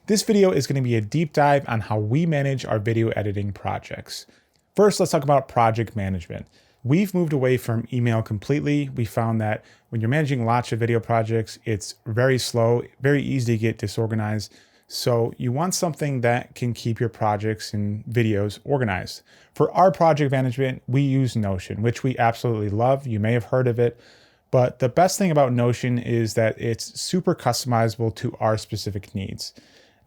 This video is going to be a deep dive on how we manage our video editing projects. First, let's talk about project management. We've moved away from email completely. We found that when you're managing lots of video projects, it's very slow, very easy to get disorganized. So you want something that can keep your projects and videos organized. For our project management, we use Notion, which we absolutely love. You may have heard of it. But the best thing about Notion is that it's super customizable to our specific needs.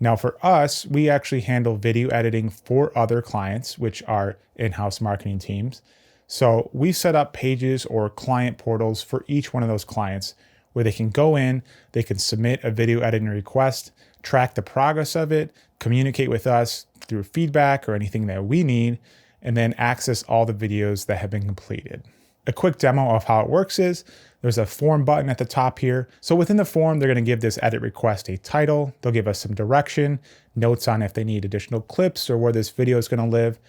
Now for us, we actually handle video editing for other clients, which are in-house marketing teams. So we set up pages or client portals for each one of those clients where they can go in, they can submit a video editing request, track the progress of it, communicate with us through feedback or anything that we need, and then access all the videos that have been completed. A quick demo of how it works is there's a form button at the top here. So within the form, they're going to give this edit request a title. They'll give us some direction, notes on if they need additional clips or where this video is going to live.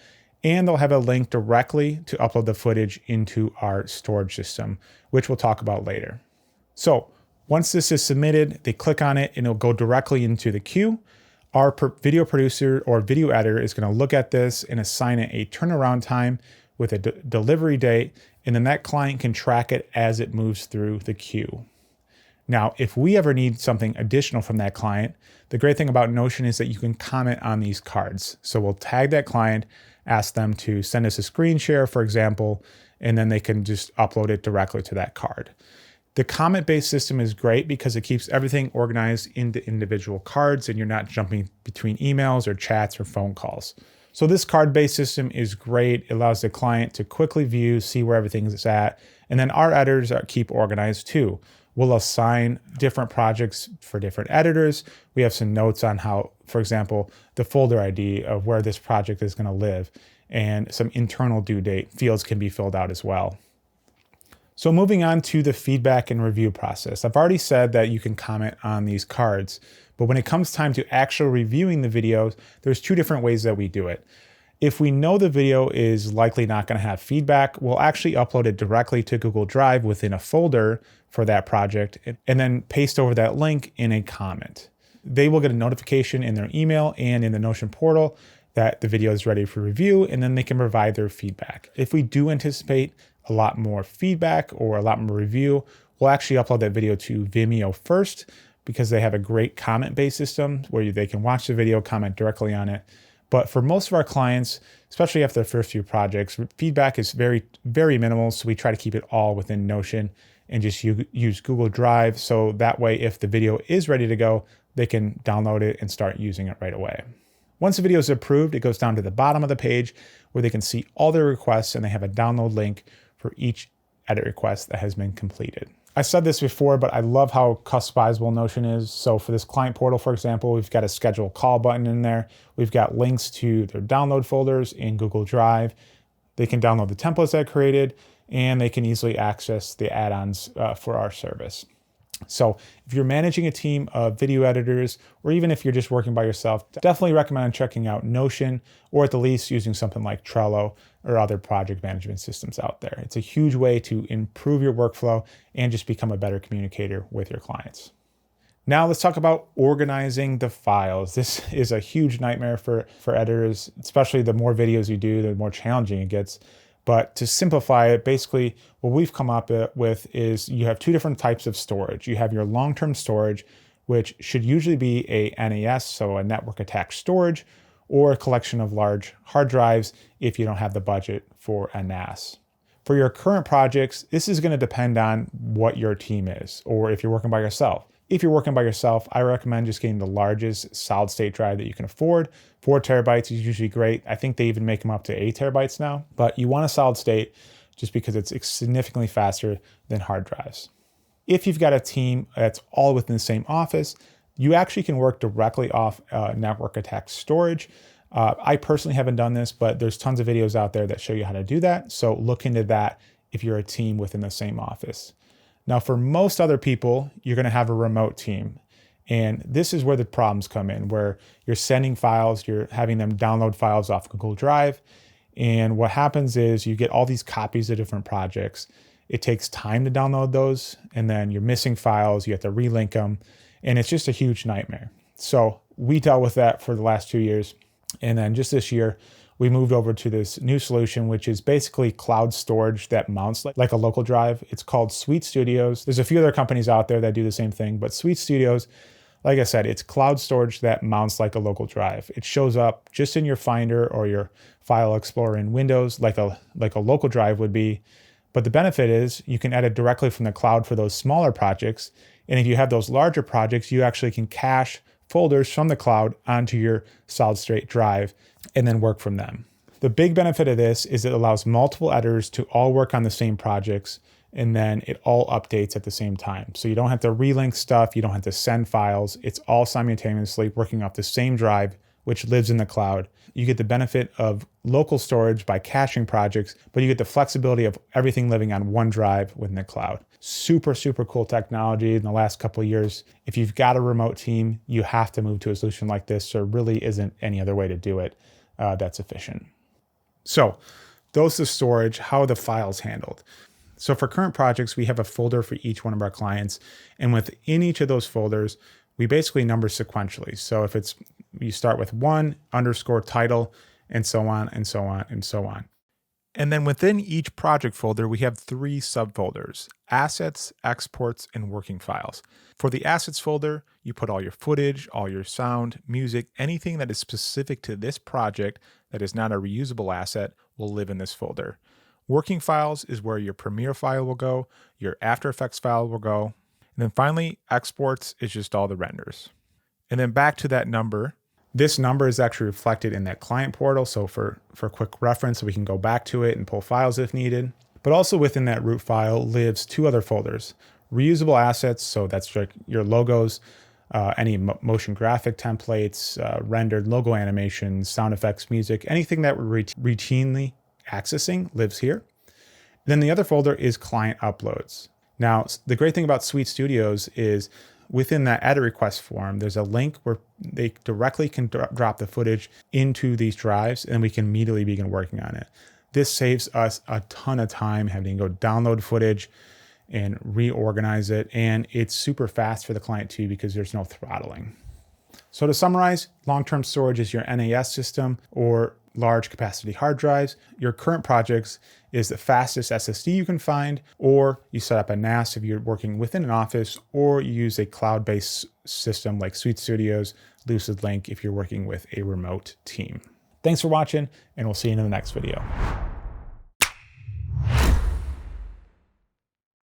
And they'll have a link directly to upload the footage into our storage system, which we'll talk about later. So once this is submitted, they click on it and it'll go directly into the queue. Our video producer or video editor is going to look at this and assign it a turnaround time with a delivery date, and then that client can track it as it moves through the queue. Now, if we ever need something additional from that client, the great thing about Notion is that you can comment on these cards. So we'll tag that client, ask them to send us a screen share, for example, and then they can just upload it directly to that card. The comment-based system is great because it keeps everything organized into individual cards and you're not jumping between emails or chats or phone calls. So this card-based system is great. It allows the client to quickly view, see where everything is at. And then our editors keep organized too. We'll assign different projects for different editors. We have some notes on how, for example, the folder ID of where this project is going to live and some internal due date fields can be filled out as well. So moving on to the feedback and review process. I've already said that you can comment on these cards, but when it comes time to actually reviewing the videos, there's two different ways that we do it. If we know the video is likely not going to have feedback, we'll actually upload it directly to Google Drive within a folder for that project and then paste over that link in a comment. They will get a notification in their email and in the Notion portal that the video is ready for review, and then they can provide their feedback. If we do anticipate a lot more feedback or a lot more review, we'll actually upload that video to Vimeo first because they have a great comment-based system where they can watch the video, comment directly on it. But for most of our clients, especially after the first few projects, feedback is very, very minimal. So we try to keep it all within Notion and just use Google Drive. So that way, if the video is ready to go, they can download it and start using it right away. Once the video is approved, it goes down to the bottom of the page where they can see all their requests and they have a download link for each edit request that has been completed. I said this before, but I love how customizable Notion is. So for this client portal, for example, we've got a schedule call button in there. We've got links to their download folders in Google Drive. They can download the templates I created, and they can easily access the add-ons for our service. So if you're managing a team of video editors, or even if you're just working by yourself, definitely recommend checking out Notion, or at the least using something like Trello or other project management systems out there. It's a huge way to improve your workflow and just become a better communicator with your clients. Now let's talk about organizing the files. This is a huge nightmare for editors, especially the more videos you do, the more challenging it gets. But to simplify it, basically what we've come up with is you have two different types of storage. You have your long-term storage, which should usually be a NAS, so a network attached storage, or a collection of large hard drives if you don't have the budget for a NAS. For your current projects, this is going to depend on what your team is, or if you're working by yourself. If you're working by yourself, I recommend just getting the largest solid state drive that you can afford. 4 terabytes is usually great. I think they even make them up to 8 terabytes now, but you want a solid state just because it's significantly faster than hard drives. If you've got a team that's all within the same office, you actually can work directly off network attached storage. I personally haven't done this, but there's tons of videos out there that show you how to do that. So look into that if you're a team within the same office. Now, for most other people, you're going to have a remote team. And this is where the problems come in, where you're sending files, you're having them download files off Google Drive. And what happens is you get all these copies of different projects. It takes time to download those, and then you're missing files, you have to relink them, and it's just a huge nightmare. So we dealt with that for the last 2 years. And then just this year, we moved over to this new solution, which is basically cloud storage that mounts like a local drive. It's called Suite Studios. There's a few other companies out there that do the same thing, but Suite Studios, like I said, it's cloud storage that mounts like a local drive. It shows up just in your Finder or your File Explorer in Windows like a local drive would be. But the benefit is you can edit directly from the cloud for those smaller projects. And if you have those larger projects, you actually can cache folders from the cloud onto your solid state drive and then work from them. The big benefit of this is it allows multiple editors to all work on the same projects, and then it all updates at the same time. So you don't have to relink stuff, you don't have to send files. It's all simultaneously working off the same drive, which lives in the cloud. You get the benefit of local storage by caching projects, but you get the flexibility of everything living on one drive within the cloud. Super, super cool technology in the last couple of years. If you've got a remote team, you have to move to a solution like this. There really isn't any other way to do it that's efficient. So those are storage. How are the files handled? So for current projects, we have a folder for each one of our clients. And within each of those folders, we basically number sequentially. So if you start with 1_title and so on and so on and so on. And then within each project folder, we have 3 subfolders: assets, exports, and working files. For the assets folder, you put all your footage, all your sound, music, anything that is specific to this project that is not a reusable asset will live in this folder. Working files is where your Premiere file will go, your After Effects file will go. And then finally, exports is just all the renders. And then back to that number. This number is actually reflected in that client portal. So for quick reference, we can go back to it and pull files if needed. But also within that root file lives 2 other folders: reusable assets. So that's your logos, any motion graphic templates, rendered logo animations, sound effects, music, anything that we're routinely accessing lives here. Then the other folder is client uploads. Now, the great thing about Suite Studios is within that edit request form, there's a link where they directly can drop the footage into these drives, and we can immediately begin working on it. This saves us a ton of time having to go download footage and reorganize it. And it's super fast for the client too, because there's no throttling. So to summarize, long-term storage is your NAS system or large capacity hard drives. Your current projects is the fastest SSD you can find, or you set up a NAS if you're working within an office, or you use a cloud-based system like Suite Studios, Lucid Link if you're working with a remote team. Thanks for watching, and we'll see you in the next video.